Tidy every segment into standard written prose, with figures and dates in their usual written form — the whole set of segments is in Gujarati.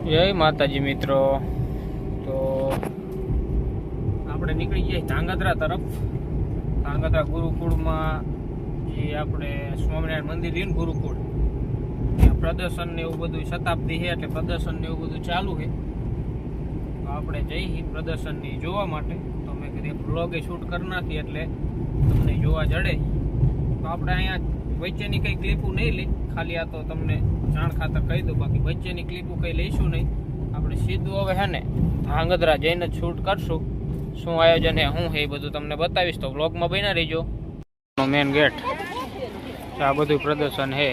જય માતાજી મિત્રો। તો આપણે નીકળી જઈએ ધાંગધ્રા તરફ। ધાંગધ્રા ગુરુકુળમાં જે આપણે સ્વામિનારાયણ મંદિર છે ને ગુરુકુળ, ત્યાં પ્રદર્શન ને એવું બધું શતાબ્દી છે એટલે પ્રદર્શન ને એવું બધું ચાલુ છે। તો આપણે જઈએ પ્રદર્શનની જોવા માટે। તો મેં કીધું બ્લોગે શૂટ કરી નાખી એટલે તમને જોવા જડે। તો આપણે અહીંયા વચ્ચેની કંઈ ક્લિપો નહીં લઈ, ખાલી આ તો તમને જાણ ખાતર કહી દઉં, બાકી વચ્ચેની ક્લિપો કંઈ લઈશું નહીં। આપણે સીધું હવે હે ને ધાંગધ્રા જઈને જ શૂટ કરશું। શું આયોજન હે શું હે એ બધું તમને બતાવીશ, તો વ્લોગમાં બન્યા રહીજો। મેન ગેટ આ બધું પ્રદર્શન હે,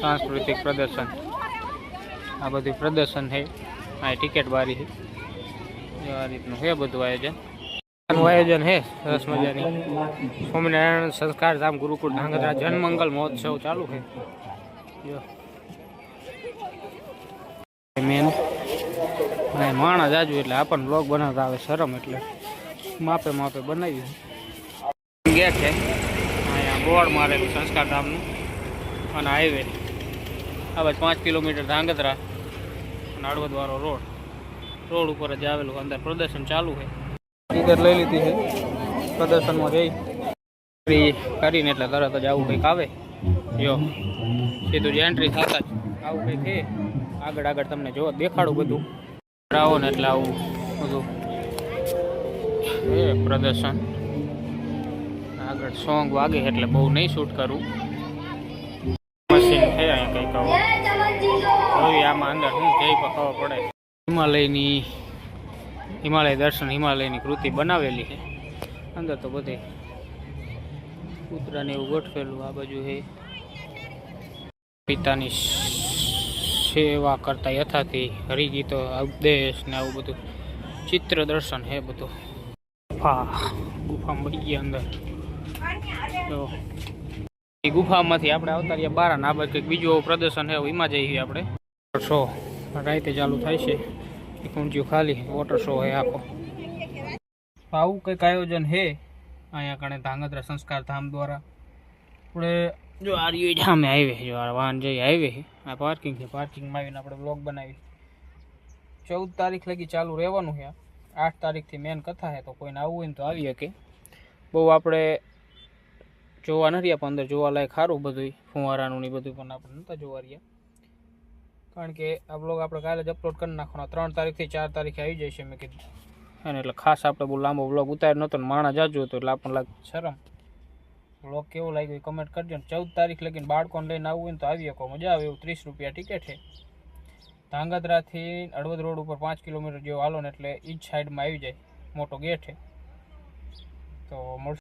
સાંસ્કૃતિક પ્રદર્શન, આ બધું પ્રદર્શન હે। આ ટિકિટ બારી છે, આ રીતનું હે બધું આયોજન હે સરસ મજાની। સ્વામિનારાયણ સંસ્કાર ધામ ગુરુકુળ ધાંગધ્રા જનમંગલ મહોત્સવ ચાલુ છે। મેન માણસ જાજુ એટલે આપણને બ્લોગ બનાવતા આવે શરમ, એટલે માપે માપે બનાવ્યું। ગેટ છે અહીંયા બોર્ડ મારેલું સંસ્કાર ધામનું, અને હાઈવે આ બાજુ 5 કિલોમીટર ધાંગધ્રા અને હળવદવાળો રોડ ઉપર જ આવેલું। અંદર પ્રદર્શન ચાલુ છે, ટિકિટ લઈ લીધી છે, પ્રદર્શનમાં જઈ કરીને એટલે તરત જ આવું કંઈક આવે। જો સીધું જ એન્ટ્રી થતા જ આવું કંઈક છે। આગળ તમને જો દેખાડું બધું આવો ને એટલે આવું બધું એ પ્રદર્શન। આગળ સોંગ વાગે એટલે બહુ નહીં શૂટ કરું, મશીન છે અહીંયા કંઈક હવે આમાં અંદર શું જઈ ખબર પડે। હિમાલય દર્શન હિમાલયની કૃતિ બનાવેલી છે। અંદર તો બધે કૂતરાને એવું ગોઠવેલું। આ બાજુ છે પિતાની સેવા કરતા યથાથી હરિગીતો ઉપદેશ ને આવું બધું ચિત્ર દર્શન છે બધું। ગુફામાં બની ગયા અંદર, તો એ ગુફામાંથી આપણે આવતા રહ્યા બહાર, આ બાજુ કંઈક બીજું પ્રદર્શન છે એમાં જઈએ આપણે। શો રાતે ચાલુ થાય છે, ઊંચિયું ખાલી વોટર શો છે આખો। આવું કંઈક આયોજન છે અહીંયા કણે ધાંગધ્રા સંસ્કાર ધામ દ્વારા। આપણે જો આ રહ્યું સામે હાઈવે, જો આ વાહન જઈ હાઈવે છે, આ પાર્કિંગ છે, પાર્કિંગમાં આવીને આપણે બ્લોગ બનાવી। 14 તારીખ લગી ચાલુ રહેવાનું છે, 8 તારીખથી મેન કથા છે, તો કોઈને આવવું હોય ને તો આવી શકે। બહુ આપણે જોવા નથી રહ્યા, પણ અંદર જોવાલાયક સારું બધું ફુવારાનું ને બધું, પણ આપણે નહોતા જોવા રહ્યા, કારણ કે આ બ્લોગ આપણે કાલે જ અપલોડ કરી નાખવાનો। 3 તારીખથી 4 તારીખે આવી જાય છે મેં કીધું, અને એટલે ખાસ આપણે બહુ લાંબો બ્લોગ ઉતાર્યો નહોતો ને માણસ જાજુ હતો એટલે આપણને લાગે શરમ। બ્લોગ કેવો લાગ્યો એ કમેન્ટ કરજો ને। 14 તારીખ લગીને બાળકોને લઈને આવવું હોય ને તો આવી શકો, મજા આવે એવું। 30 રૂપિયા ટિકિટ છે। ધાંગધ્રાથી હળવદ રોડ ઉપર 5 કિલોમીટર જેવો હાલો ને એટલે ઈ જ સાઈડમાં આવી જાય, મોટો ગેટ છે। તો મળશે।